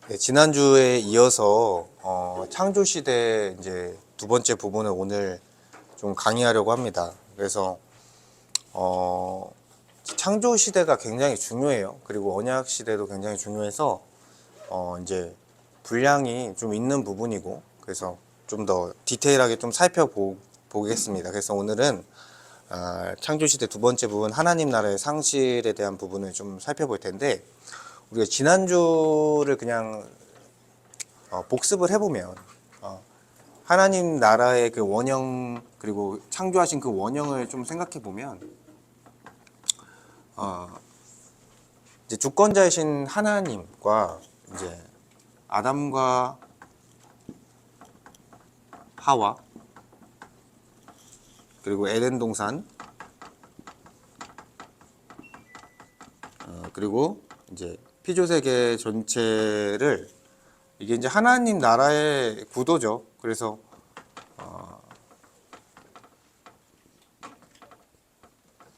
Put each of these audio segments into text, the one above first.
네, 지난주에 이어서 창조 시대 이제 두 번째 부분을 오늘 좀 강의하려고 합니다. 그래서 창조 시대가 굉장히 중요해요. 그리고 언약 시대도 굉장히 중요해서 이제 분량이 좀 있는 부분이고, 그래서 좀 더 디테일하게 좀 살펴보겠습니다. 그래서 오늘은 창조 시대 두 번째 부분 하나님 나라의 상실에 대한 부분을 좀 살펴볼 텐데, 우리가 지난주를 그냥 복습을 해보면 하나님 나라의 그 원형, 그리고 창조하신 그 원형을 좀 생각해 보면 이제 주권자이신 하나님과 이제 아담과 하와, 그리고 에덴 동산, 그리고 이제 피조 세계 전체를, 이게 이제 하나님 나라의 구도죠. 그래서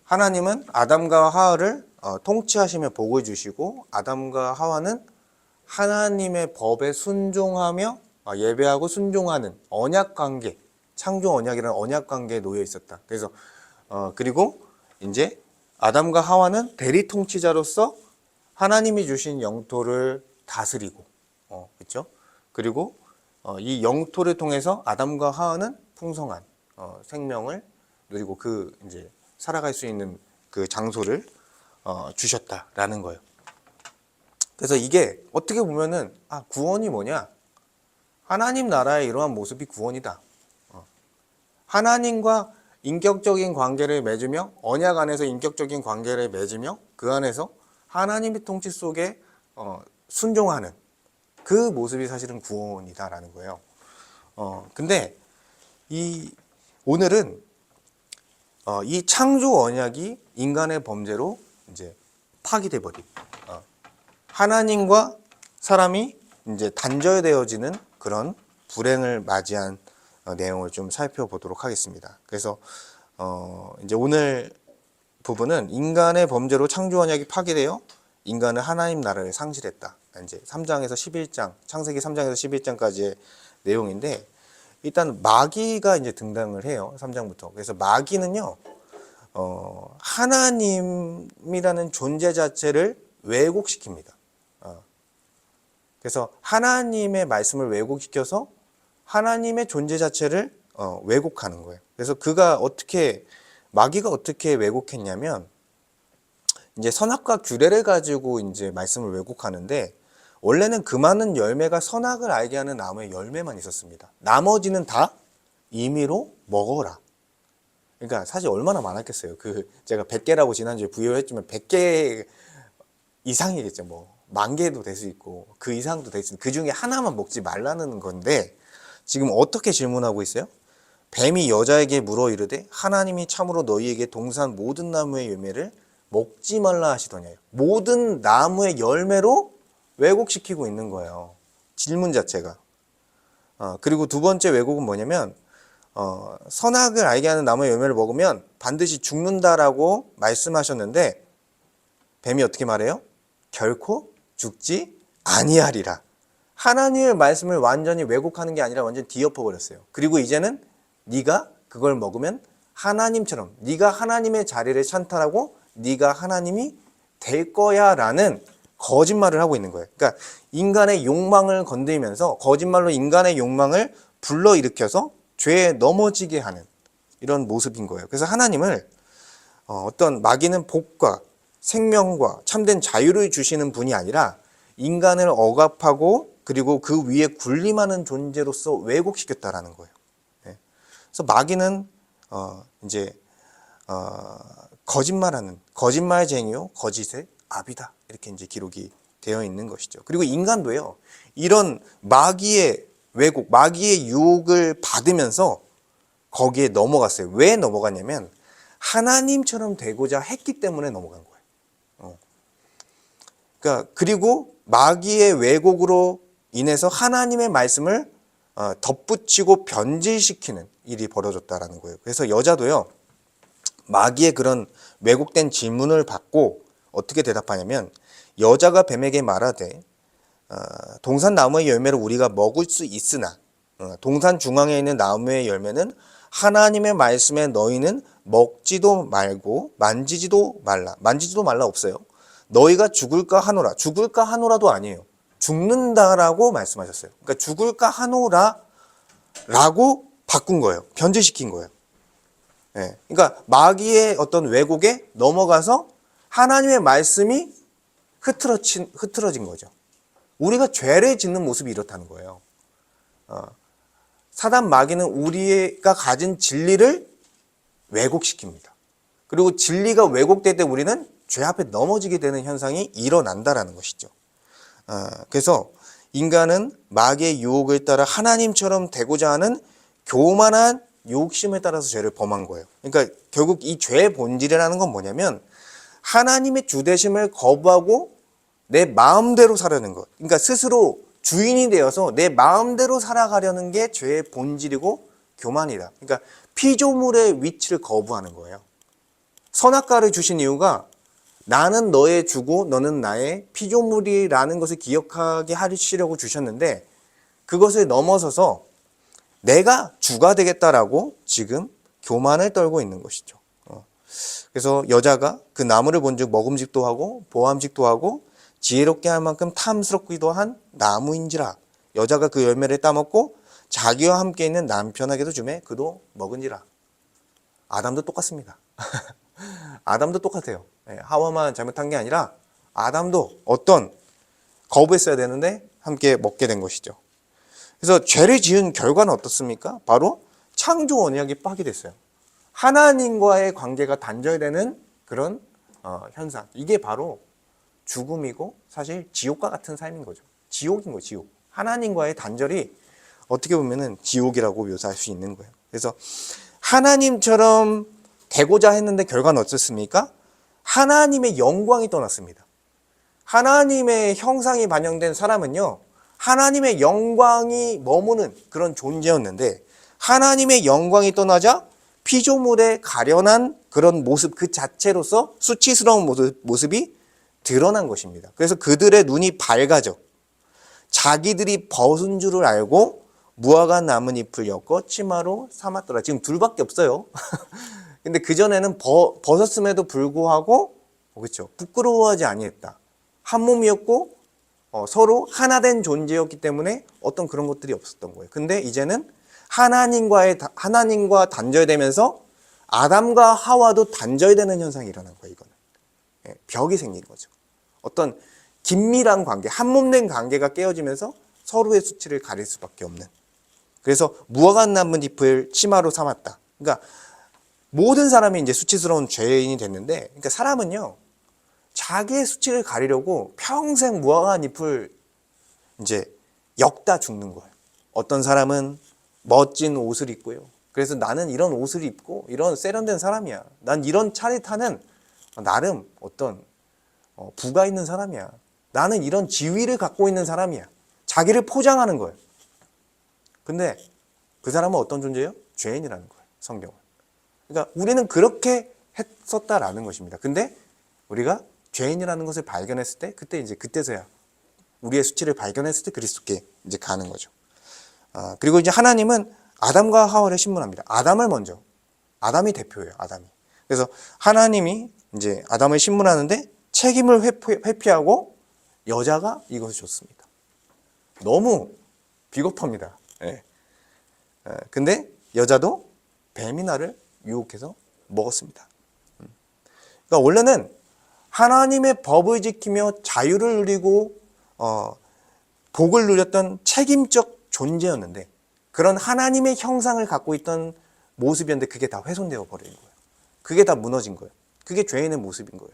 하나님은 아담과 하와를 통치하시며 복을 주시고, 아담과 하와는 하나님의 법에 순종하며 예배하고 순종하는 언약 관계, 창조 언약이라는 언약 관계에 놓여 있었다. 그래서 그리고 이제 아담과 하와는 대리 통치자로서 하나님이 주신 영토를 다스리고, 그렇죠? 그리고 이 영토를 통해서 아담과 하와는 풍성한 생명을 누리고 그 이제 살아갈 수 있는 그 장소를 주셨다라는 거예요. 그래서 이게 어떻게 보면은 구원이 뭐냐? 하나님 나라의 이러한 모습이 구원이다. 하나님과 인격적인 관계를 맺으며, 언약 안에서 인격적인 관계를 맺으며, 그 안에서 하나님의 통치 속에 순종하는 그 모습이 사실은 구원이다라는 거예요. 근데 오늘은 이 창조 언약이 인간의 범죄로 이제 파기돼 버린, 하나님과 사람이 이제 단절되어지는 그런 불행을 맞이한 내용을 좀 살펴보도록 하겠습니다. 그래서 이제 오늘 부분은 인간의 범죄로 창조 언약이 파기되어 인간은 하나님 나라를 상실했다. 이제 3장에서 11장, 창세기 3장에서 11장까지의 내용인데, 일단 마귀가 이제 등장을 해요. 3장부터. 그래서 마귀는요, 하나님이라는 존재 자체를 왜곡시킵니다. 그래서 하나님의 말씀을 왜곡시켜서 하나님의 존재 자체를 왜곡하는 거예요. 그래서 마귀가 어떻게 왜곡했냐면, 이제 선악과 규례를 가지고 이제 말씀을 왜곡하는데, 원래는 그 많은 열매가 선악을 알게 하는 나무의 열매만 있었습니다. 나머지는 다 임의로 먹어라. 그러니까 사실 얼마나 많았겠어요. 제가 100개라고 지난주에 부여를 했지만 100개 이상이겠죠. 뭐 10,000개도 될 수 있고 그 이상도 될 수 있고, 그 중에 하나만 먹지 말라는 건데, 지금 어떻게 질문하고 있어요? 뱀이 여자에게 물어 이르되 하나님이 참으로 너희에게 동산 모든 나무의 열매를 먹지 말라 하시더냐. 모든 나무의 열매로 왜곡시키고 있는 거예요. 질문 자체가. 그리고 두 번째 왜곡은 뭐냐면, 선악을 알게 하는 나무의 열매를 먹으면 반드시 죽는다라고 말씀하셨는데, 뱀이 어떻게 말해요? 결코 죽지 아니하리라. 하나님의 말씀을 완전히 왜곡하는 게 아니라 완전히 뒤엎어 버렸어요. 그리고 이제는 네가 그걸 먹으면 하나님처럼, 네가 하나님의 자리를 찬탈하고 네가 하나님이 될 거야 라는 거짓말을 하고 있는 거예요. 그러니까 인간의 욕망을 건드리면서 거짓말로 인간의 욕망을 불러일으켜서 죄에 넘어지게 하는 이런 모습인 거예요. 그래서 하나님을 어떤 마귀는 복과 생명과 참된 자유를 주시는 분이 아니라 인간을 억압하고 그리고 그 위에 군림하는 존재로서 왜곡시켰다라는 거예요. 그래서 마귀는 이제 거짓말하는 거짓말쟁이요 거짓의 아비다, 이렇게 이제 기록이 되어 있는 것이죠. 그리고 인간도요, 이런 마귀의 왜곡, 마귀의 유혹을 받으면서 거기에 넘어갔어요. 왜 넘어갔냐면 하나님처럼 되고자 했기 때문에 넘어간 거예요. 그러니까 그리고 마귀의 왜곡으로 인해서 하나님의 말씀을 덧붙이고 변질시키는 일이 벌어졌다라는 거예요. 그래서 여자도요, 마귀의 그런 왜곡된 질문을 받고 어떻게 대답하냐면, 여자가 뱀에게 말하되 동산 나무의 열매를 우리가 먹을 수 있으나 동산 중앙에 있는 나무의 열매는 하나님의 말씀에 너희는 먹지도 말고 만지지도 말라. 만지지도 말라 없어요. 너희가 죽을까 하노라. 죽을까 하노라도 아니에요. 죽는다라고 말씀하셨어요. 그러니까 죽을까 하노라 라고 바꾼 거예요. 변제시킨 거예요. 예. 그러니까 마귀의 어떤 왜곡에 넘어가서 하나님의 말씀이 흐트러진 거죠. 우리가 죄를 짓는 모습이 이렇다는 거예요. 사단 마귀는 우리가 가진 진리를 왜곡시킵니다. 그리고 진리가 왜곡될 때 우리는 죄 앞에 넘어지게 되는 현상이 일어난다라는 것이죠. 그래서 인간은 마귀의 유혹을 따라 하나님처럼 되고자 하는 교만한 욕심에 따라서 죄를 범한 거예요. 그러니까 결국 이 죄의 본질이라는 건 뭐냐면 하나님의 주되심을 거부하고 내 마음대로 살려는 것. 그러니까 스스로 주인이 되어서 내 마음대로 살아가려는 게 죄의 본질이고 교만이다. 그러니까 피조물의 위치를 거부하는 거예요. 선악과를 주신 이유가 나는 너의 주고 너는 나의 피조물이라는 것을 기억하게 하시려고 주셨는데 그것을 넘어서서 내가 주가 되겠다라고 지금 교만을 떨고 있는 것이죠. 그래서 여자가 그 나무를 본즉 먹음직도 하고 보암직도 하고 지혜롭게 할 만큼 탐스럽기도 한 나무인지라. 여자가 그 열매를 따먹고 자기와 함께 있는 남편에게도 주매 그도 먹은지라. 아담도 똑같습니다. 아담도 똑같아요. 하와만 잘못한 게 아니라 아담도 어떤 거부했어야 되는데 함께 먹게 된 것이죠. 그래서 죄를 지은 결과는 어떻습니까? 바로 창조 언약이 파괴됐어요. 하나님과의 관계가 단절되는 그런 현상. 이게 바로 죽음이고 사실 지옥과 같은 삶인 거죠. 지옥인 거예요, 지옥. 하나님과의 단절이 어떻게 보면은 지옥이라고 묘사할 수 있는 거예요. 그래서 하나님처럼 되고자 했는데 결과는 어떻습니까? 하나님의 영광이 떠났습니다. 하나님의 형상이 반영된 사람은요, 하나님의 영광이 머무는 그런 존재였는데 하나님의 영광이 떠나자 피조물의 가련한 그런 모습 그 자체로서 수치스러운 모습이 드러난 것입니다. 그래서 그들의 눈이 밝아져 자기들이 벗은 줄을 알고 무화과 나뭇잎을 엮어 치마로 삼았더라. 지금 둘밖에 없어요. 근데 그전에는 벗었음에도 불구하고 그렇죠, 부끄러워하지 아니했다. 한 몸이었고 서로 하나 된 존재였기 때문에 어떤 그런 것들이 없었던 거예요. 근데 이제는 하나님과 단절되면서 아담과 하와도 단절되는 현상이 일어난 거예요. 이거는 벽이 생긴 거죠. 어떤 긴밀한 관계, 한 몸 된 관계가 깨어지면서 서로의 수치를 가릴 수밖에 없는. 그래서 무화과 나뭇잎을 치마로 삼았다. 그러니까 모든 사람이 이제 수치스러운 죄인이 됐는데, 그러니까 사람은요 자기의 수치를 가리려고 평생 무화과 잎을 이제 엮다 죽는 거예요. 어떤 사람은 멋진 옷을 입고요. 그래서 나는 이런 옷을 입고 이런 세련된 사람이야. 난 이런 차를 타는 나름 어떤 부가 있는 사람이야. 나는 이런 지위를 갖고 있는 사람이야. 자기를 포장하는 거예요. 근데 그 사람은 어떤 존재예요? 죄인이라는 거예요. 성경은. 그러니까 우리는 그렇게 했었다라는 것입니다. 근데 우리가 죄인이라는 것을 발견했을 때 그때서야 우리의 수치를 발견했을 때 그리스도께 이제 가는 거죠. 그리고 이제 하나님은 아담과 하와를 신문합니다. 아담이 대표예요. 아담이. 그래서 하나님이 이제 아담을 신문하는데 책임을 회피하고 여자가 이것을 줬습니다. 너무 비겁합니다. 예. 근데 여자도 뱀이 나를 유혹해서 먹었습니다. 그러니까 원래는 하나님의 법을 지키며 자유를 누리고 복을 누렸던 책임적 존재였는데 그런 하나님의 형상을 갖고 있던 모습이었는데 그게 다 훼손되어 버린 거예요. 그게 다 무너진 거예요. 그게 죄인의 모습인 거예요.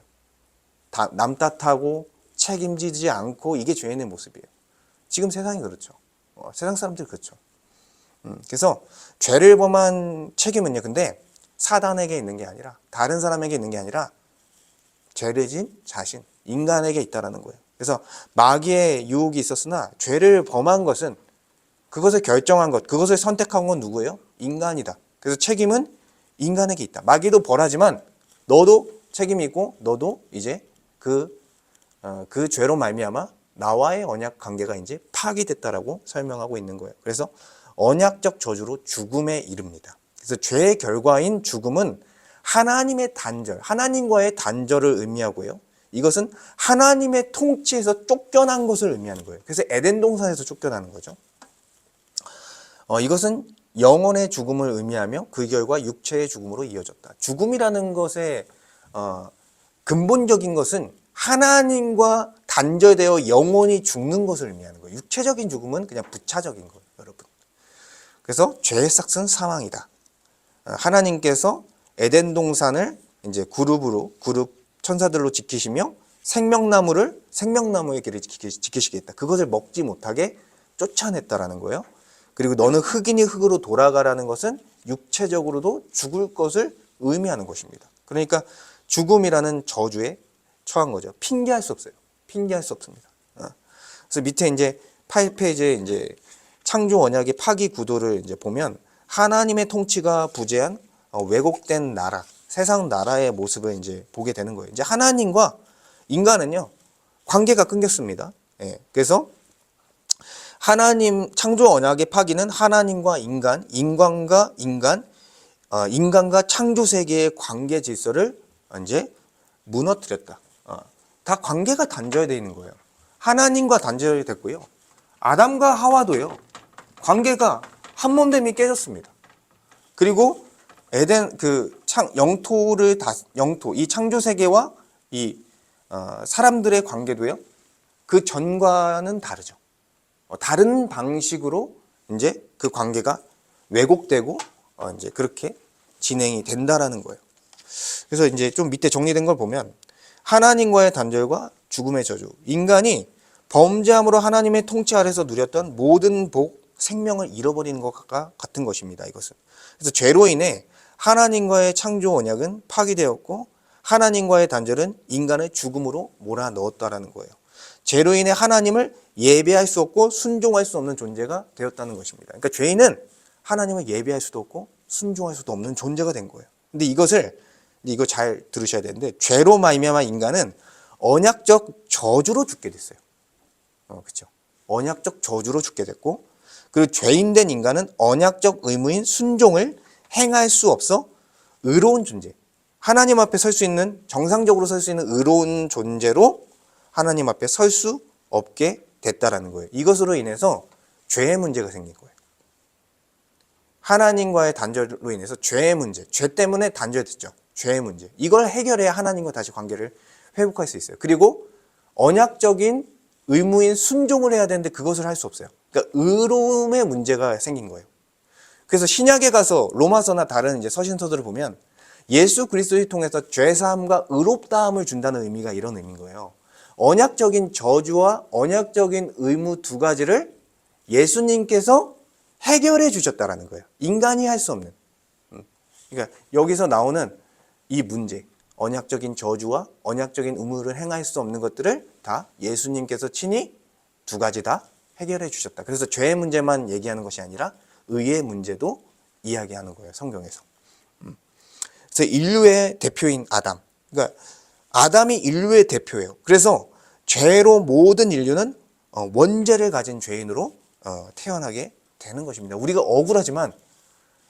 다 남 탓하고 책임지지 않고 이게 죄인의 모습이에요. 지금 세상이 그렇죠. 세상 사람들이 그렇죠. 그래서 죄를 범한 책임은요, 근데 사단에게 있는 게 아니라 다른 사람에게 있는 게 아니라 죄를 진 자신, 인간에게 있다라는 거예요. 그래서 마귀의 유혹이 있었으나 죄를 범한 것은 그것을 결정한 것, 그것을 선택한 건 누구예요? 인간이다. 그래서 책임은 인간에게 있다. 마귀도 벌하지만 너도 책임이 있고 너도 이제 그 죄로 말미암아 나와의 언약 관계가 이제 파기됐다라고 설명하고 있는 거예요. 그래서 언약적 저주로 죽음에 이릅니다. 그래서 죄의 결과인 죽음은 하나님의 단절, 하나님과의 단절을 의미하고요. 이것은 하나님의 통치에서 쫓겨난 것을 의미하는 거예요. 그래서 에덴 동산에서 쫓겨나는 거죠. 이것은 영혼의 죽음을 의미하며 그 결과 육체의 죽음으로 이어졌다. 죽음이라는 것의 근본적인 것은 하나님과 단절되어 영혼이 죽는 것을 의미하는 거예요. 육체적인 죽음은 그냥 부차적인 거예요, 여러분. 그래서 죄의 삭은 사망이다. 하나님께서 에덴 동산을 이제 그룹 천사들로 지키시며 생명나무의 길을 지키시겠다. 그것을 먹지 못하게 쫓아냈다라는 거예요. 그리고 너는 흙이니 흙으로 돌아가라는 것은 육체적으로도 죽을 것을 의미하는 것입니다. 그러니까 죽음이라는 저주에 처한 거죠. 핑계할 수 없어요. 핑계할 수 없습니다. 그래서 밑에 이제 8페이지에 이제 창조 언약의 파기 구도를 이제 보면 하나님의 통치가 부재한 왜곡된 나라, 세상 나라의 모습을 이제 보게 되는 거예요. 이제 하나님과 인간은요, 관계가 끊겼습니다. 예, 그래서 하나님 창조 언약의 파기는 하나님과 인간, 인간과 인간, 인간과 창조 세계의 관계 질서를 이제 무너뜨렸다. 다 관계가 단절되어 있는 거예요. 하나님과 단절이 됐고요. 아담과 하와도요, 관계가 한몸됨이 깨졌습니다. 그리고 에덴 영토 이 창조 세계와 이 사람들의 관계도요, 그 전과는 다르죠. 다른 방식으로 이제 그 관계가 왜곡되고 이제 그렇게 진행이 된다라는 거예요. 그래서 이제 좀 밑에 정리된 걸 보면 하나님과의 단절과 죽음의 저주, 인간이 범죄함으로 하나님의 통치 아래서 누렸던 모든 복, 생명을 잃어버리는 것과 같은 것입니다. 이것은. 그래서 죄로 인해 하나님과의 창조 언약은 파기되었고 하나님과의 단절은 인간을 죽음으로 몰아넣었다라는 거예요. 죄로 인해 하나님을 예배할 수 없고 순종할 수 없는 존재가 되었다는 것입니다. 그러니까 죄인은 하나님을 예배할 수도 없고 순종할 수도 없는 존재가 된 거예요. 근데 이거 잘 들으셔야 되는데, 죄로 말미암아 인간은 언약적 저주로 죽게 됐어요. 그렇죠? 언약적 저주로 죽게 됐고, 그리고 죄인된 인간은 언약적 의무인 순종을 행할 수 없어 의로운 존재, 하나님 앞에 설 수 있는, 정상적으로 설 수 있는 의로운 존재로 하나님 앞에 설 수 없게 됐다라는 거예요. 이것으로 인해서 죄의 문제가 생긴 거예요. 하나님과의 단절로 인해서 죄의 문제, 죄 때문에 단절됐죠. 죄의 문제. 이걸 해결해야 하나님과 다시 관계를 회복할 수 있어요. 그리고 언약적인 의무인 순종을 해야 되는데 그것을 할 수 없어요. 그러니까 의로움의 문제가 생긴 거예요. 그래서 신약에 가서 로마서나 다른 이제 서신서들을 보면 예수 그리스도를 통해서 죄사함과 의롭다함을 준다는 의미가 이런 의미인 거예요. 언약적인 저주와 언약적인 의무 두 가지를 예수님께서 해결해 주셨다라는 거예요. 인간이 할 수 없는. 그러니까 여기서 나오는 이 문제, 언약적인 저주와 언약적인 의무를 행할 수 없는 것들을 다 예수님께서 친히 두 가지 다 해결해 주셨다. 그래서 죄의 문제만 얘기하는 것이 아니라 의의 문제도 이야기하는 거예요, 성경에서. 그래서 인류의 대표인 아담. 그러니까 아담이 인류의 대표예요. 그래서 죄로 모든 인류는 원죄를 가진 죄인으로 태어나게 되는 것입니다. 우리가 억울하지만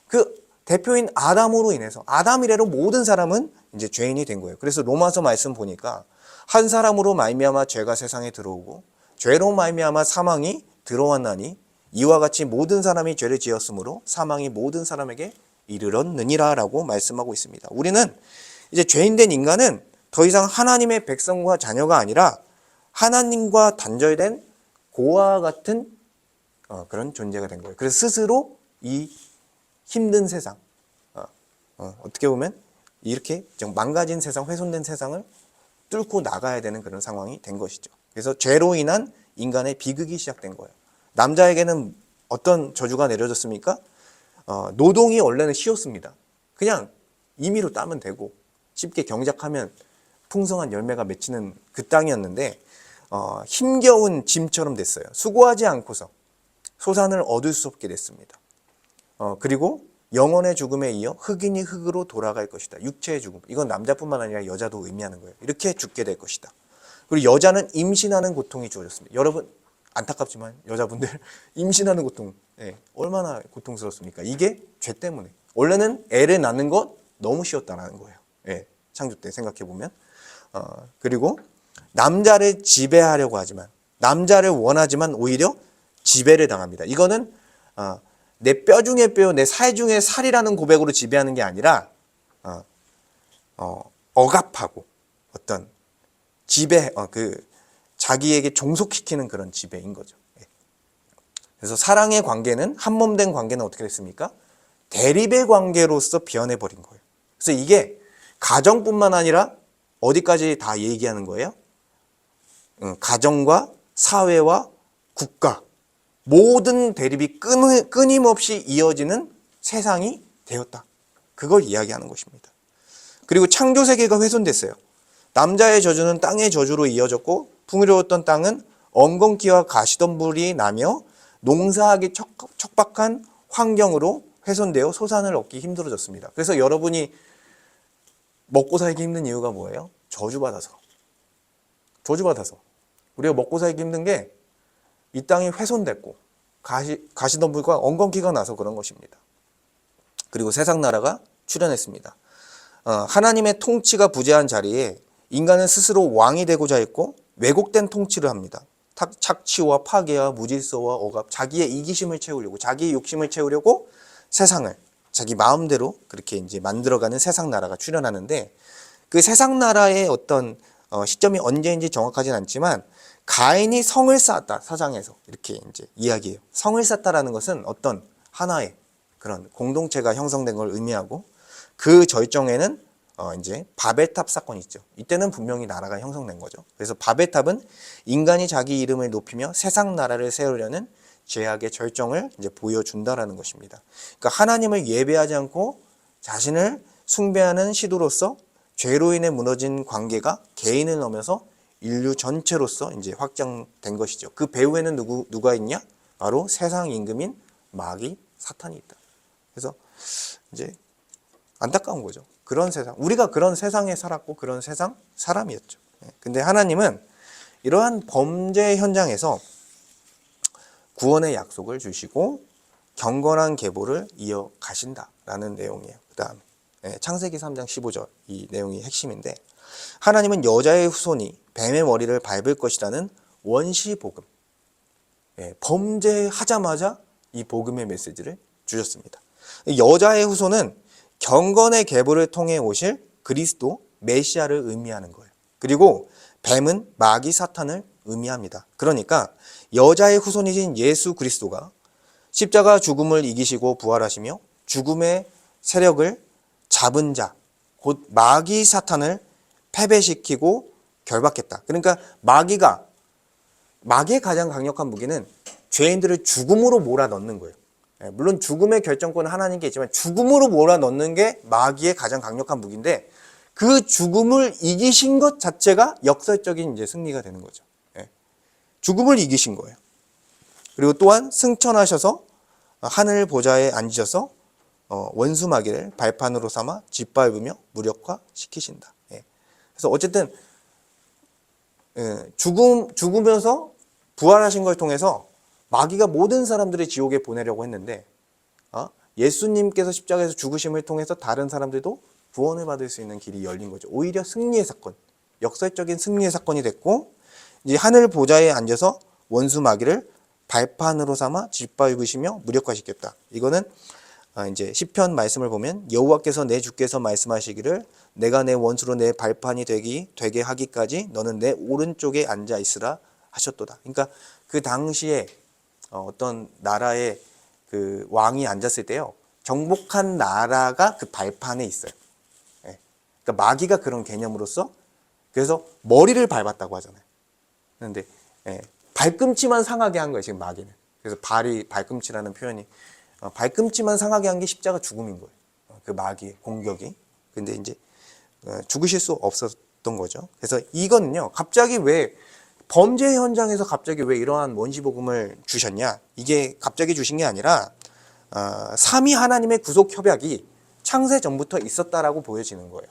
그 대표인 아담으로 인해서, 아담 이래로 모든 사람은 이제 죄인이 된 거예요. 그래서 로마서 말씀 보니까 한 사람으로 말미암아 죄가 세상에 들어오고 죄로 말미암아 사망이 들어왔나니 이와 같이 모든 사람이 죄를 지었으므로 사망이 모든 사람에게 이르렀느니라라고 말씀하고 있습니다. 우리는 이제 죄인된 인간은 더 이상 하나님의 백성과 자녀가 아니라 하나님과 단절된 고아와 같은 그런 존재가 된 거예요. 그래서 스스로 이 힘든 세상, 어떻게 보면 이렇게 좀 망가진 세상, 훼손된 세상을 뚫고 나가야 되는 그런 상황이 된 것이죠. 그래서 죄로 인한 인간의 비극이 시작된 거예요. 남자에게는 어떤 저주가 내려졌습니까? 노동이 원래는 쉬웠습니다. 그냥 임의로 따면 되고 쉽게 경작하면 풍성한 열매가 맺히는 그 땅이었는데 힘겨운 짐처럼 됐어요. 수고하지 않고서 소산을 얻을 수 없게 됐습니다. 그리고 영혼의 죽음에 이어 흙이니 흙으로 돌아갈 것이다. 육체의 죽음. 이건 남자뿐만 아니라 여자도 의미하는 거예요. 이렇게 죽게 될 것이다. 그리고 여자는 임신하는 고통이 주어졌습니다. 여러분 안타깝지만 여자분들 임신하는 고통, 얼마나 고통스럽습니까? 이게 죄 때문에. 원래는 애를 낳는 건 너무 쉬웠다라는 거예요. 창조 때 생각해 보면. 그리고 남자를 지배하려고 하지만, 남자를 원하지만 오히려 지배를 당합니다. 이거는 내 뼈 중에 뼈, 내 살 중에 살이라는 고백으로 지배하는 게 아니라 억압하고 어떤 지배, 자기에게 종속시키는 그런 지배인 거죠. 그래서 사랑의 관계는, 한몸된 관계는 어떻게 됐습니까? 대립의 관계로서 변해버린 거예요. 그래서 이게 가정뿐만 아니라 어디까지 다 얘기하는 거예요? 가정과 사회와 국가, 모든 대립이 끊임없이 이어지는 세상이 되었다. 그걸 이야기하는 것입니다. 그리고 창조 세계가 훼손됐어요. 남자의 저주는 땅의 저주로 이어졌고 풍요로웠던 땅은 엉겅퀴와 가시덤불이 나며 농사하기 척박한 환경으로 훼손되어 소산을 얻기 힘들어졌습니다. 그래서 여러분이 먹고 살기 힘든 이유가 뭐예요? 저주받아서. 우리가 먹고 살기 힘든 게 이 땅이 훼손됐고 가시덤불과 엉겅퀴가 나서 그런 것입니다. 그리고 세상 나라가 출현했습니다. 하나님의 통치가 부재한 자리에 인간은 스스로 왕이 되고자 했고 왜곡된 통치를 합니다. 착취와 파괴와 무질서와 억압, 자기의 이기심을 채우려고, 자기의 욕심을 채우려고 세상을 자기 마음대로 그렇게 이제 만들어가는 세상 나라가 출현하는데, 그 세상 나라의 어떤 시점이 언제인지 정확하진 않지만 가인이 성을 쌓았다, 사장에서 이렇게 이제 이야기해요. 성을 쌓다라는 것은 어떤 하나의 그런 공동체가 형성된 걸 의미하고, 그 절정에는 이제 바벨탑 사건이 있죠. 이때는 분명히 나라가 형성된 거죠. 그래서 바벨탑은 인간이 자기 이름을 높이며 세상 나라를 세우려는 죄악의 절정을 이제 보여준다라는 것입니다. 그러니까 하나님을 예배하지 않고 자신을 숭배하는 시도로서 죄로 인해 무너진 관계가 개인을 넘어서 인류 전체로서 이제 확장된 것이죠. 그 배후에는 누가 있냐? 바로 세상 임금인 마귀 사탄이 있다. 그래서 이제 안타까운 거죠. 그런 세상, 우리가 그런 세상에 살았고 그런 세상 사람이었죠. 근데 하나님은 이러한 범죄 현장에서 구원의 약속을 주시고 경건한 계보를 이어가신다라는 내용이에요. 그 다음에 창세기 3장 15절, 이 내용이 핵심인데, 하나님은 여자의 후손이 뱀의 머리를 밟을 것이라는 원시 복음, 범죄하자마자 이 복음의 메시지를 주셨습니다. 여자의 후손은 경건의 계보를 통해 오실 그리스도 메시아를 의미하는 거예요. 그리고 뱀은 마귀 사탄을 의미합니다. 그러니까 여자의 후손이신 예수 그리스도가 십자가 죽음을 이기시고 부활하시며 죽음의 세력을 잡은 자, 곧 마귀 사탄을 패배시키고 결박했다. 그러니까 마귀의 가장 강력한 무기는 죄인들을 죽음으로 몰아넣는 거예요. 물론 죽음의 결정권은 하나님께 있지만 죽음으로 몰아넣는 게 마귀의 가장 강력한 무기인데, 그 죽음을 이기신 것 자체가 역설적인 이제 승리가 되는 거죠. 죽음을 이기신 거예요. 그리고 또한 승천하셔서 하늘 보좌에 앉으셔서 원수 마귀를 발판으로 삼아 짓밟으며 무력화시키신다. 그래서 어쨌든 죽으면서 부활하신 걸 통해서 마귀가 모든 사람들을 지옥에 보내려고 했는데, 예수님께서 십자가에서 죽으심을 통해서 다른 사람들도 구원을 받을 수 있는 길이 열린 거죠. 오히려 승리의 사건, 역설적인 승리의 사건이 됐고, 이제 하늘 보좌에 앉아서 원수 마귀를 발판으로 삼아 짓밟으시며 무력화시켰다. 이거는 이제 시편 말씀을 보면 여호와께서 내 주께서 말씀하시기를 내가 내 원수로 내 발판이 되게 하기까지 너는 내 오른쪽에 앉아 있으라 하셨도다. 그러니까 그 당시에 어떤 나라의 그 왕이 앉았을 때요, 정복한 나라가 그 발판에 있어요. 그러니까 마귀가 그런 개념으로서, 그래서 머리를 밟았다고 하잖아요. 그런데 발꿈치만 상하게 한 거예요, 지금 마귀는. 그래서 발꿈치라는 표현이, 발꿈치만 상하게 한 게 십자가 죽음인 거예요. 그 마귀의 공격이. 근데 이제 죽으실 수 없었던 거죠. 그래서 이거는요, 갑자기 왜 범죄 현장에서 갑자기 왜 이러한 원시복음을 주셨냐? 이게 갑자기 주신 게 아니라 삼위 하나님의 구속 협약이 창세 전부터 있었다라고 보여지는 거예요.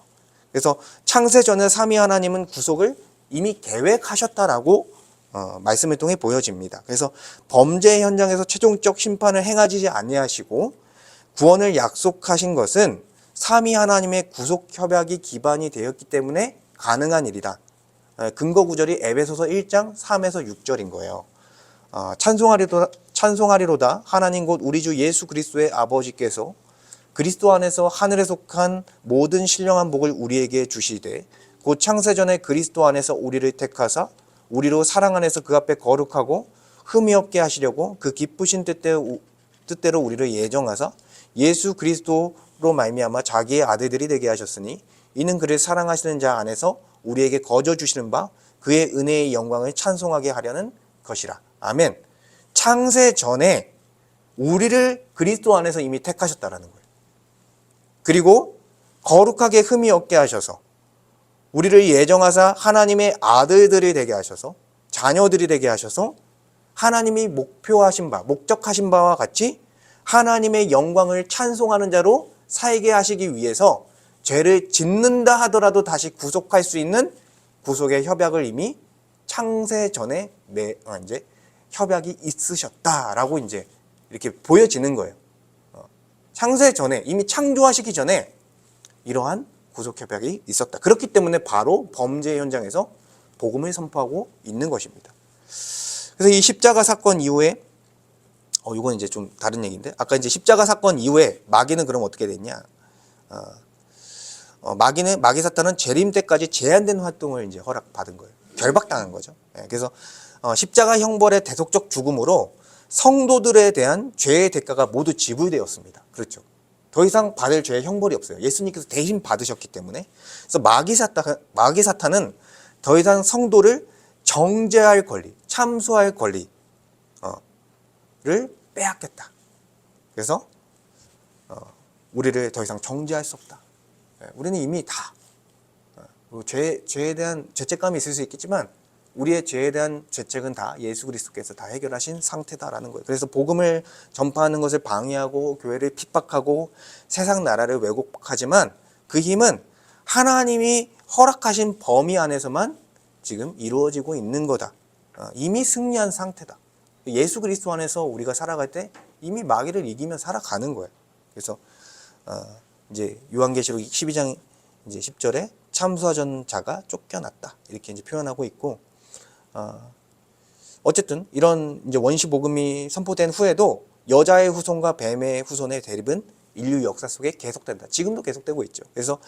그래서 창세 전에 삼위 하나님은 구속을 이미 계획하셨다라고 말씀을 통해 보여집니다. 그래서 범죄 현장에서 최종적 심판을 행하지 아니하시고 구원을 약속하신 것은 삼위 하나님의 구속 협약이 기반이 되었기 때문에 가능한 일이다. 근거 구절이 에베소서 1장 3에서 6절인 거예요. 찬송하리로다 하나님 곧 우리 주 예수 그리스도의 아버지께서 그리스도 안에서 하늘에 속한 모든 신령한 복을 우리에게 주시되 곧 창세전에 그리스도 안에서 우리를 택하사 우리로 사랑 안에서 그 앞에 거룩하고 흠이 없게 하시려고 그 기쁘신 뜻대로 우리를 예정하사 예수 그리스도로 말미암아 자기의 아들들이 되게 하셨으니 이는 그를 사랑하시는 자 안에서 우리에게 거저 주시는 바 그의 은혜의 영광을 찬송하게 하려는 것이라. 아멘. 창세 전에 우리를 그리스도 안에서 이미 택하셨다라는 거예요. 그리고 거룩하게 흠이 없게 하셔서 우리를 예정하사 하나님의 아들들이 되게 하셔서 자녀들이 되게 하셔서 하나님이 목표하신 바, 목적하신 바와 같이 하나님의 영광을 찬송하는 자로 살게 하시기 위해서 죄를 짓는다 하더라도 다시 구속할 수 있는 구속의 협약을 이미 창세 전에 이제 협약이 있으셨다라고 이제 이렇게 보여지는 거예요. 창세 전에 이미 창조하시기 전에 이러한 구속 협약이 있었다. 그렇기 때문에 바로 범죄 현장에서 복음을 선포하고 있는 것입니다. 그래서 이 십자가 사건 이후에 이건 이제 좀 다른 얘기인데 아까 이제 십자가 사건 이후에 마귀는 그럼 어떻게 됐냐? 마귀 사탄은 재림 때까지 제한된 활동을 이제 허락받은 거예요. 결박당한 거죠. 그래서 십자가 형벌의 대속적 죽음으로 성도들에 대한 죄의 대가가 모두 지불되었습니다. 그렇죠. 더 이상 받을 죄의 형벌이 없어요. 예수님께서 대신 받으셨기 때문에. 그래서 마귀 사탄은 더 이상 성도를 정죄할 권리, 참수할 권리를 빼앗겼다. 그래서 우리를 더 이상 정죄할 수 없다. 우리는 이미 다 죄에 대한 죄책감이 있을 수 있겠지만 우리의 죄에 대한 죄책은 다 예수 그리스도께서 다 해결하신 상태다라는 거예요. 그래서 복음을 전파하는 것을 방해하고 교회를 핍박하고 세상 나라를 왜곡하지만 그 힘은 하나님이 허락하신 범위 안에서만 지금 이루어지고 있는 거다. 이미 승리한 상태다. 예수 그리스도 안에서 우리가 살아갈 때 이미 마귀를 이기며 살아가는 거예요. 그래서 이제 요한계시록 12장 이제 10절에 참수하던 자가 쫓겨났다. 이렇게 이제 표현하고 있고 어쨌든 이런 이제 원시 복음이 선포된 후에도 여자의 후손과 뱀의 후손의 대립은 인류 역사 속에 계속된다. 지금도 계속되고 있죠. 그래서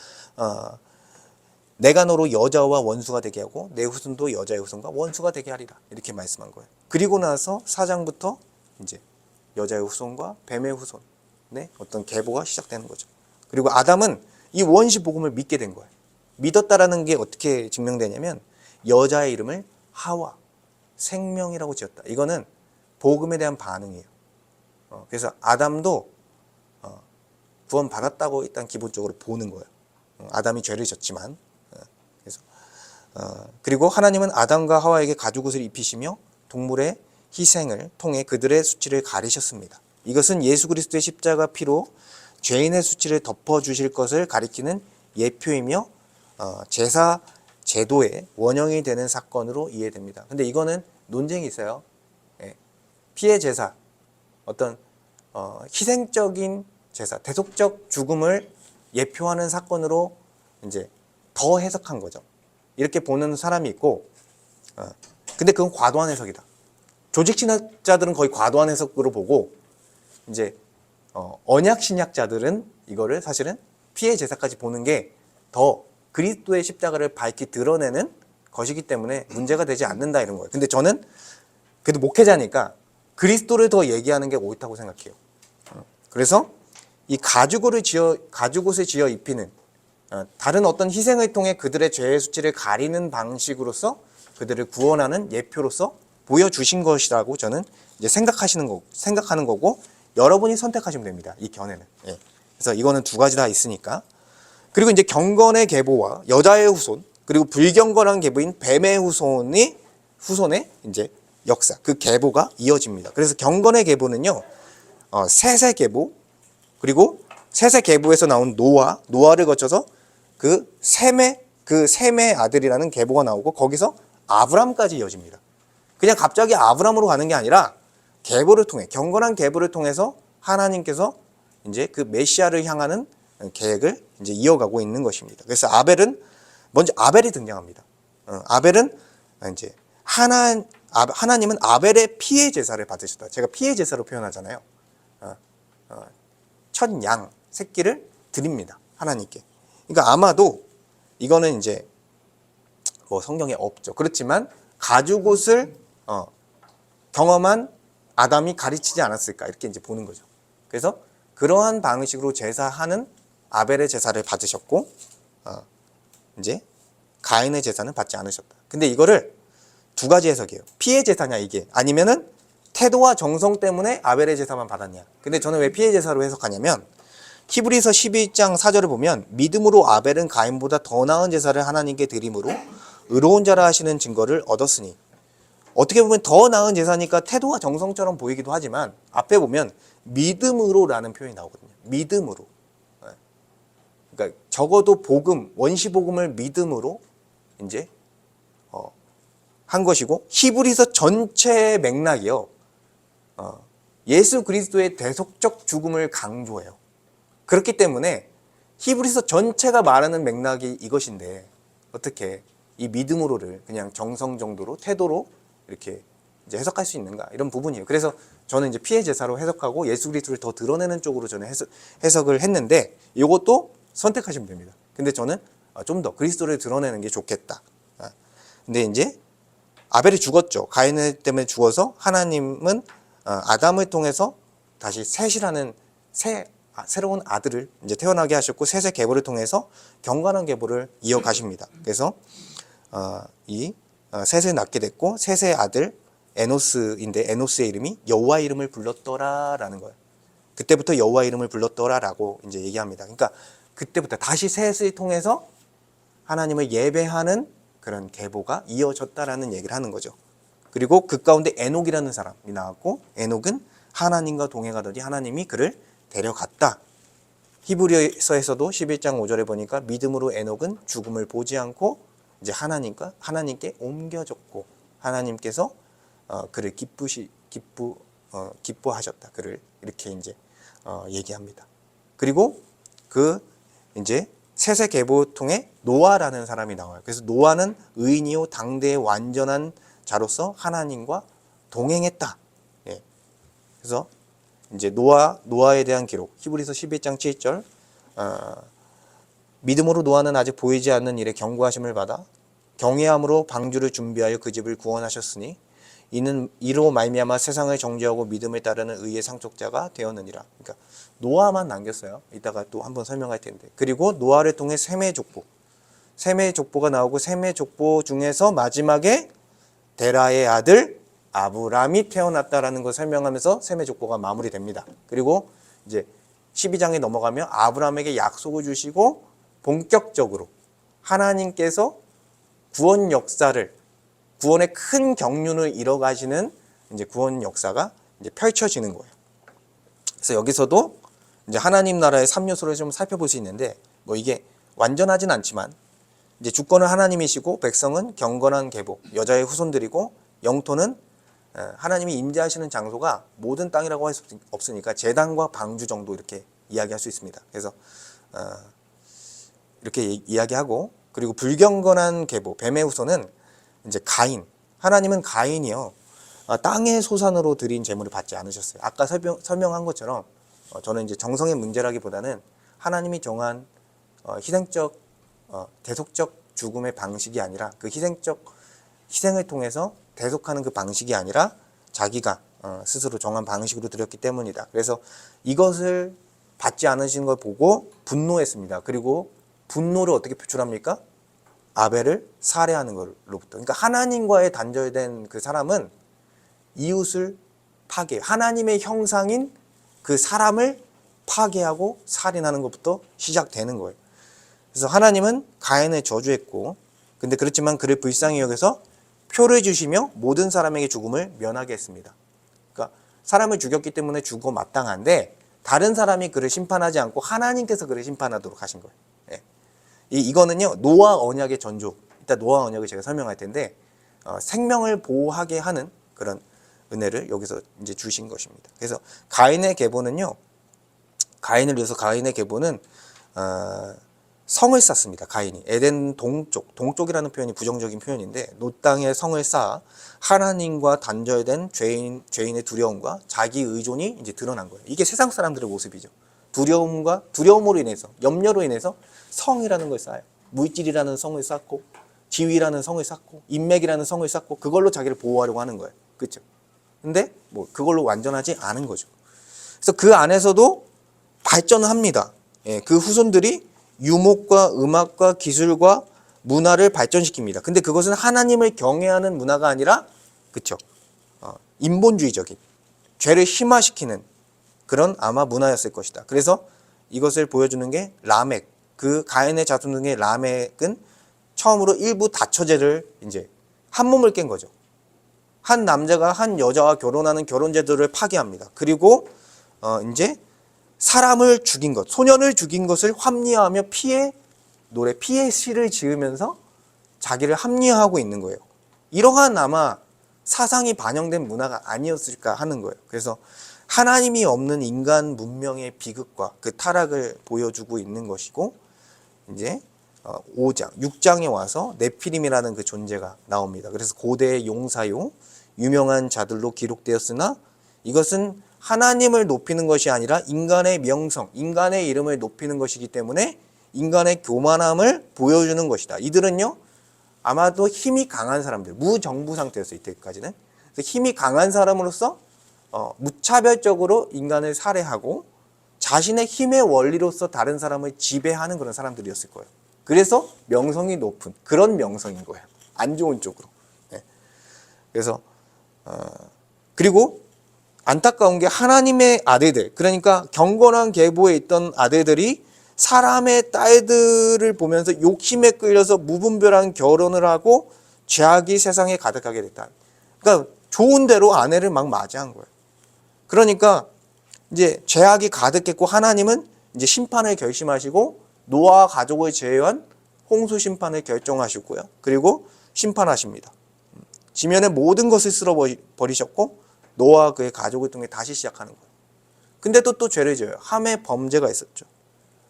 내가 너로 여자와 원수가 되게 하고 내 후손도 여자의 후손과 원수가 되게 하리라. 이렇게 말씀한 거예요. 그리고 나서 4장부터 이제 여자의 후손과 뱀의 후손의 어떤 계보가 시작되는 거죠. 그리고 아담은 이 원시 복음을 믿게 된 거예요. 믿었다라는 게 어떻게 증명되냐면 여자의 이름을 하와, 생명이라고 지었다. 이거는 복음에 대한 반응이에요. 그래서 아담도 구원 받았다고 일단 기본적으로 보는 거예요. 아담이 죄를 졌지만. 그래서 그리고 하나님은 아담과 하와에게 가죽옷을 입히시며 동물의 희생을 통해 그들의 수치를 가리셨습니다. 이것은 예수 그리스도의 십자가 피로 죄인의 수치를 덮어주실 것을 가리키는 예표이며 제사 제도의 원형이 되는 사건으로 이해됩니다. 근데 이거는 논쟁이 있어요. 피해 제사, 어떤 희생적인 제사, 대속적 죽음을 예표하는 사건으로 이제 더 해석한 거죠. 이렇게 보는 사람이 있고, 근데 그건 과도한 해석이다. 조직 신학자들은 거의 과도한 해석으로 보고, 이제 언약 신약자들은 이거를 사실은 피해 제사까지 보는 게 더 그리스도의 십자가를 밝히 드러내는 것이기 때문에 문제가 되지 않는다 이런 거예요. 근데 저는 그래도 목회자니까 그리스도를 더 얘기하는 게 옳다고 생각해요. 그래서 이 가죽옷을 지어 입히는 다른 어떤 희생을 통해 그들의 죄의 수치를 가리는 방식으로서 그들을 구원하는 예표로서 보여주신 것이라고 저는 이제 생각하는 거고 여러분이 선택하시면 됩니다. 이 견해는. 그래서 이거는 두 가지 다 있으니까. 그리고 이제 경건의 계보와 여자의 후손, 그리고 불경건한 계보인 뱀의 후손의 이제 역사, 그 계보가 이어집니다. 그래서 경건의 계보는요, 셋의 계보, 그리고 셋의 계보에서 나온 노아를 거쳐서 그 셈의 그 셈의 아들이라는 계보가 나오고 거기서 아브람까지 이어집니다. 그냥 갑자기 아브람으로 가는 게 아니라 계보를 통해, 경건한 계보를 통해서 하나님께서 이제 그 메시아를 향하는 계획을 이제 이어가고 있는 것입니다. 그래서 먼저 아벨이 등장합니다. 아벨은 이제 하나님은 아벨의 피의 제사를 받으셨다. 제가 피의 제사로 표현하잖아요. 첫 양 새끼를 드립니다. 하나님께. 그러니까 아마도 이거는 이제 뭐 성경에 없죠. 그렇지만 가죽옷을 경험한 아담이 가르치지 않았을까 이렇게 이제 보는 거죠. 그래서 그러한 방식으로 제사하는 아벨의 제사를 받으셨고 이제 가인의 제사는 받지 않으셨다. 근데 이거를 두 가지 해석이에요. 피의 제사냐 이게, 아니면은 태도와 정성 때문에 아벨의 제사만 받았냐. 근데 저는 왜 피의 제사로 해석하냐면 히브리서 12장 4절을 보면 믿음으로 아벨은 가인보다 더 나은 제사를 하나님께 드림으로 의로운 자라 하시는 증거를 얻었으니, 어떻게 보면 더 나은 제사니까 태도와 정성처럼 보이기도 하지만 앞에 보면 믿음으로라는 표현이 나오거든요. 믿음으로. 그러니까 적어도 원시 복음을 믿음으로 이제 한 것이고, 히브리서 전체의 맥락이요. 예수 그리스도의 대속적 죽음을 강조해요. 그렇기 때문에 히브리서 전체가 말하는 맥락이 이것인데 어떻게 이 믿음으로를 그냥 정성 정도로 태도로 이렇게 이제 해석할 수 있는가, 이런 부분이에요. 그래서 저는 이제 피의 제사로 해석하고 예수 그리스도를 더 드러내는 쪽으로 저는 해석을 했는데, 이것도 선택하시면 됩니다. 근데 저는 좀 더 그리스도를 드러내는 게 좋겠다. 근데 이제 아벨이 죽었죠. 가인 때문에 죽어서 하나님은 아담을 통해서 다시 셋이라는 새로운 아들을 이제 태어나게 하셨고, 셋의 계보를 통해서 경건한 계보를 이어가십니다. 그래서 이 셋을 낳게 됐고, 셋의 아들 에노스인데 에노스의 이름이 여호와 이름을 불렀더라라는 거예요. 그때부터 여호와 이름을 불렀더라라고 이제 얘기합니다. 그러니까 그때부터 다시 셋을 통해서 하나님을 예배하는 그런 계보가 이어졌다라는 얘기를 하는 거죠. 그리고 그 가운데 에녹이라는 사람이 나왔고, 에녹은 하나님과 동행하더니 하나님이 그를 데려갔다. 히브리서에서도 11장 5절에 보니까 믿음으로 에녹은 죽음을 보지 않고 이제 하나님께 옮겨졌고, 하나님께서 그를 기뻐하셨다. 그를 이렇게 이제 얘기합니다. 그리고 이제 셋의 계보 통해 노아라는 사람이 나와요. 그래서 노아는 의인이요 당대의 완전한 자로서 하나님과 동행했다. 예. 그래서 이제 노아에 대한 기록, 히브리서 11장 7절, 믿음으로 노아는 아직 보이지 않는 일에 경고하심을 받아 경외함으로 방주를 준비하여 그 집을 구원하셨으니 이로 말미암아 세상을 정죄하고 믿음을 따르는 의의 상속자가 되었느니라. 그러니까 노아만 남겼어요. 이따가 또 한번 설명할 텐데. 그리고 노아를 통해 셈의 족보가 나오고, 셈의 족보 중에서 마지막에 데라의 아들 아브람이 태어났다라는 걸 설명하면서 셈의 족보가 마무리됩니다. 그리고 이제 12장에 넘어가면 아브람에게 약속을 주시고 본격적으로 하나님께서 구원의 큰 경륜을 이뤄가시는 이제 구원 역사가 이제 펼쳐지는 거예요. 그래서 여기서도 이제 하나님 나라의 3요소를 좀 살펴볼 수 있는데, 뭐 이게 완전하진 않지만 이제 주권은 하나님이시고 백성은 경건한 계보, 여자의 후손들이고, 영토는 하나님이 임재하시는 장소가 모든 땅이라고 할 수 없으니까 제단과 방주 정도 이렇게 이야기할 수 있습니다. 그래서 이렇게 이야기하고, 그리고 불경건한 계보, 뱀의 후손은 이제 하나님은 가인이요 땅의 소산으로 드린 제물을 받지 않으셨어요. 아까 설명한 것처럼 저는 이제 정성의 문제라기보다는 하나님이 정한 희생적 대속적 죽음의 방식이 아니라, 그 희생을 통해서 대속하는 그 방식이 아니라 자기가 스스로 정한 방식으로 드렸기 때문이다. 그래서 이것을 받지 않으신 걸 보고 분노했습니다. 그리고 분노를 어떻게 표출합니까? 아벨을 살해하는 걸로부터. 그러니까 하나님과의 단절된 그 사람은 이웃을 하나님의 형상인 그 사람을 파괴하고 살인하는 것부터 시작되는 거예요. 그래서 하나님은 가인을 저주했고, 근데 그렇지만 그를 불쌍히 여겨서 표를 주시며 모든 사람에게 죽음을 면하게 했습니다. 그러니까 사람을 죽였기 때문에 죽어 마땅한데, 다른 사람이 그를 심판하지 않고 하나님께서 그를 심판하도록 하신 거예요. 예. 이거는요 노아 언약의 전조. 이따 노아 언약을 제가 설명할 텐데 생명을 보호하게 하는 그런 은혜를 여기서 이제 주신 것입니다. 그래서 가인의 계보는요, 가인을 위해서 가인의 계보는 성을 쌓습니다. 가인이 에덴 동쪽이라는 표현이 부정적인 표현인데 노 땅에 성을 쌓아 하나님과 단절된 죄인의 두려움과 자기 의존이 이제 드러난 거예요. 이게 세상 사람들의 모습이죠. 두려움으로 인해서, 염려로 인해서 성이라는 걸 쌓아요. 물질이라는 성을 쌓고, 지위라는 성을 쌓고, 인맥이라는 성을 쌓고, 그걸로 자기를 보호하려고 하는 거예요. 그렇죠? 근데 뭐 그걸로 완전하지 않은 거죠. 그래서 그 안에서도 발전을 합니다. 예, 그 후손들이 유목과 음악과 기술과 문화를 발전시킵니다. 근데 그것은 하나님을 경외하는 문화가 아니라, 그쵸? 인본주의적인, 죄를 심화시키는 그런 아마 문화였을 것이다. 그래서 이것을 보여주는 게 라멕, 그 가인의 자손 중에 라멕은 처음으로 일부 다처제를 이제 한 몸을 깬 거죠. 한 남자가 한 여자와 결혼하는 결혼제도를 파기합니다. 그리고 이제 사람을 죽인 것, 소년을 죽인 것을 합리화하며 피해 시를 지으면서 자기를 합리화하고 있는 거예요. 이러한 아마 사상이 반영된 문화가 아니었을까 하는 거예요. 그래서 하나님이 없는 인간 문명의 비극과 그 타락을 보여주고 있는 것이고, 이제 6장에 와서 네피림이라는 그 존재가 나옵니다. 그래서 고대의 용사요, 유명한 자들로 기록되었으나 이것은 하나님을 높이는 것이 아니라 인간의 명성, 인간의 이름을 높이는 것이기 때문에 인간의 교만함을 보여주는 것이다. 이들은요, 아마도 힘이 강한 사람들, 무정부 상태였어요, 이때까지는. 그래서 힘이 강한 사람으로서 무차별적으로 인간을 살해하고 자신의 힘의 원리로서 다른 사람을 지배하는 그런 사람들이었을 거예요. 그래서 명성이 높은 그런 명성인 거예요. 안 좋은 쪽으로. 네. 그래서 그리고 안타까운 게 하나님의 아들들, 그러니까 경건한 계보에 있던 아들들이 사람의 딸들을 보면서 욕심에 끌려서 무분별한 결혼을 하고 죄악이 세상에 가득하게 됐다. 그러니까 좋은 대로 아내를 막 맞이한 거예요. 그러니까 이제 죄악이 가득했고 하나님은 이제 심판을 결심하시고 노아와 가족을 제외한 홍수 심판을 결정하시고요. 그리고 심판하십니다. 지면의 모든 것을 쓸어버리셨고 노아와 그의 가족을 통해 다시 시작하는 거예요. 근데 또 죄를 지어요. 함의 범죄가 있었죠.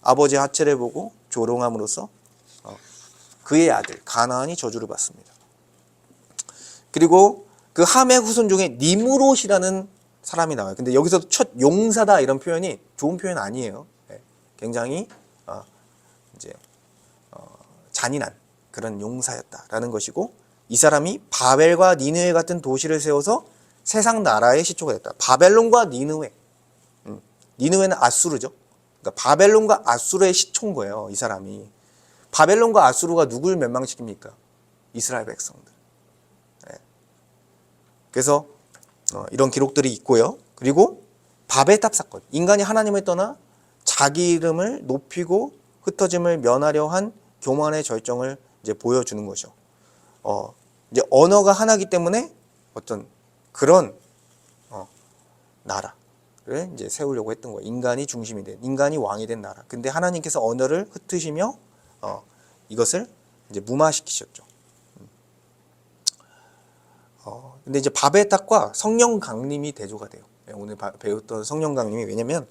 아버지의 하체를 보고 조롱함으로써 그의 아들 가나안이 저주를 받습니다. 그리고 그 함의 후손 중에 니무롯이라는 사람이 나와요. 근데 여기서 첫 용사다 이런 표현이 좋은 표현 아니에요. 굉장히 이제 잔인한 그런 용사였다라는 것이고, 이 사람이 바벨과 니느웨 같은 도시를 세워서 세상 나라의 시초가 됐다. 바벨론과 니느웨. 니느웨는 아수르죠. 그러니까 바벨론과 아수르의 시초인 거예요, 이 사람이. 바벨론과 아수르가 누굴 멸망시킵니까? 이스라엘 백성들. 네. 그래서 이런 기록들이 있고요. 그리고 바벨탑 사건. 인간이 하나님을 떠나 자기 이름을 높이고 흩어짐을 면하려 한 교만의 절정을 이제 보여주는 거죠. 이제 언어가 하나이기 때문에 어떤 그런 나라를 이제 세우려고 했던 거예요. 인간이 중심이 된, 인간이 왕이 된 나라. 근데 하나님께서 언어를 흩으시며 이것을 이제 무마시키셨죠. 근데 이제 바벨탑과 성령 강림이 대조가 돼요. 오늘 배웠던 성령 강림이, 왜냐면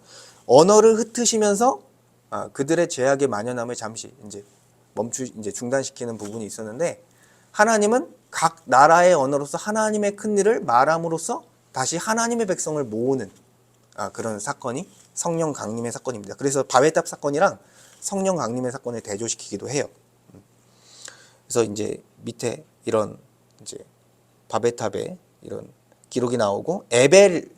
언어를 흩으시면서 그들의 죄악의 만연함을 잠시 이제 이제 중단시키는 부분이 있었는데, 하나님은 각 나라의 언어로서 하나님의 큰 일을 말함으로써 다시 하나님의 백성을 모으는 그런 사건이 성령 강림의 사건입니다. 그래서 바벨탑 사건이랑 성령 강림의 사건을 대조시키기도 해요. 그래서 이제 밑에 이런 이제 바벨탑에 이런 기록이 나오고, 에벨이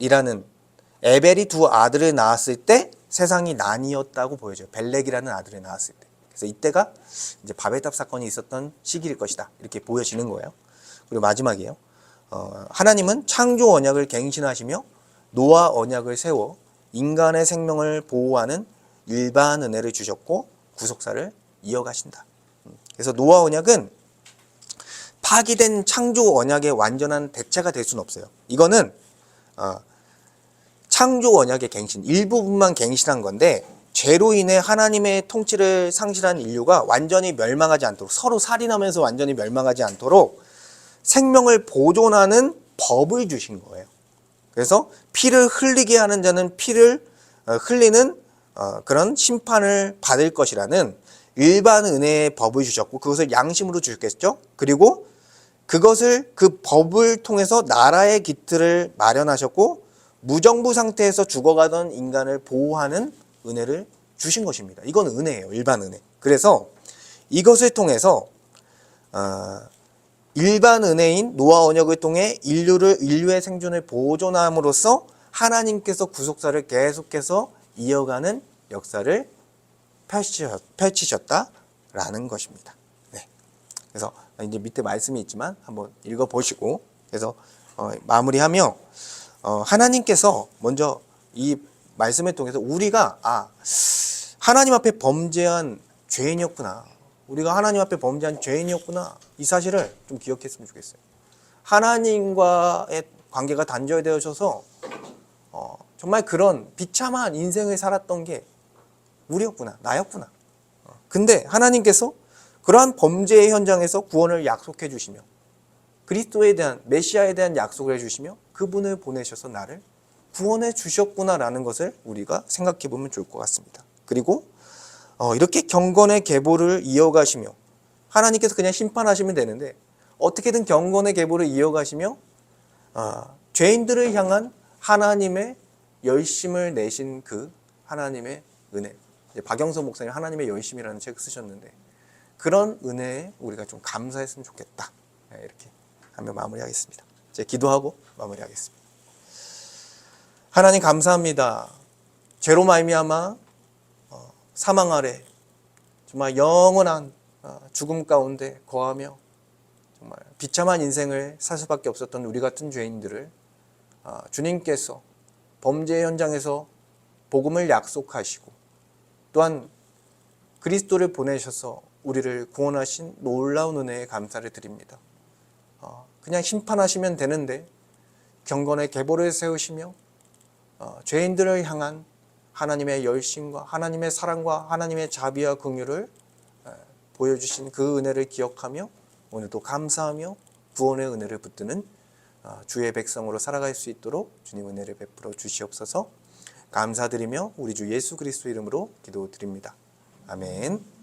두 아들을 낳았을 때 세상이 나뉘었다고 보여져요. 벨렉이라는 아들을 낳았을 때. 그래서 이때가 이제 바벨탑 사건이 있었던 시기일 것이다, 이렇게 보여지는 거예요. 그리고 마지막이에요. 하나님은 창조 언약을 갱신하시며 노아 언약을 세워 인간의 생명을 보호하는 일반 은혜를 주셨고 구속사를 이어가신다. 그래서 노아 언약은 파기된 창조 언약의 완전한 대체가 될 수는 없어요. 이거는 창조 언약의 갱신, 일부분만 갱신한 건데, 죄로 인해 하나님의 통치를 상실한 인류가 완전히 멸망하지 않도록, 서로 살인하면서 완전히 멸망하지 않도록 생명을 보존하는 법을 주신 거예요. 그래서 피를 흘리게 하는 자는 피를 흘리는 그런 심판을 받을 것이라는 일반 은혜의 법을 주셨고, 그것을 양심으로 주셨겠죠. 그리고 그것을, 그 법을 통해서 나라의 기틀을 마련하셨고, 무정부 상태에서 죽어가던 인간을 보호하는 은혜를 주신 것입니다. 이건 은혜예요. 일반 은혜. 그래서 이것을 통해서 일반 은혜인 노아 언약을 통해 인류의 생존을 보존함으로써 하나님께서 구속사를 계속해서 이어가는 역사를 펼치셨다라는 것입니다. 네. 그래서 이제 밑에 말씀이 있지만 한번 읽어보시고, 그래서 마무리하며, 하나님께서 먼저 이 말씀을 통해서 우리가 하나님 앞에 범죄한 죄인이었구나, 우리가 하나님 앞에 범죄한 죄인이었구나, 이 사실을 좀 기억했으면 좋겠어요. 하나님과의 관계가 단절되어져서 정말 그런 비참한 인생을 살았던 게 우리였구나, 나였구나. 근데 하나님께서 그러한 범죄의 현장에서 구원을 약속해 주시며, 그리스도에 대한, 메시아에 대한 약속을 해주시며 그분을 보내셔서 나를 구원해 주셨구나라는 것을 우리가 생각해 보면 좋을 것 같습니다. 그리고 이렇게 경건의 계보를 이어가시며, 하나님께서 그냥 심판하시면 되는데 어떻게든 경건의 계보를 이어가시며 죄인들을 향한 하나님의 열심을 내신 그 하나님의 은혜, 박영서 목사님 하나님의 열심이라는 책을 쓰셨는데, 그런 은혜에 우리가 좀 감사했으면 좋겠다. 이렇게 하며 마무리하겠습니다. 이제 기도하고 마무리하겠습니다. 하나님 감사합니다. 죄로 말미암아 사망 아래 정말 영원한 죽음 가운데 거하며 정말 비참한 인생을 살 수밖에 없었던 우리 같은 죄인들을 주님께서 범죄 현장에서 복음을 약속하시고, 또한 그리스도를 보내셔서 우리를 구원하신 놀라운 은혜에 감사를 드립니다. 그냥 심판하시면 되는데 경건의 계보를 세우시며 죄인들을 향한 하나님의 열심과 하나님의 사랑과 하나님의 자비와 긍휼을 보여주신 그 은혜를 기억하며 오늘도 감사하며 구원의 은혜를 붙드는 주의 백성으로 살아갈 수 있도록 주님 은혜를 베풀어 주시옵소서. 감사드리며 우리 주 예수 그리스도 이름으로 기도드립니다. 아멘.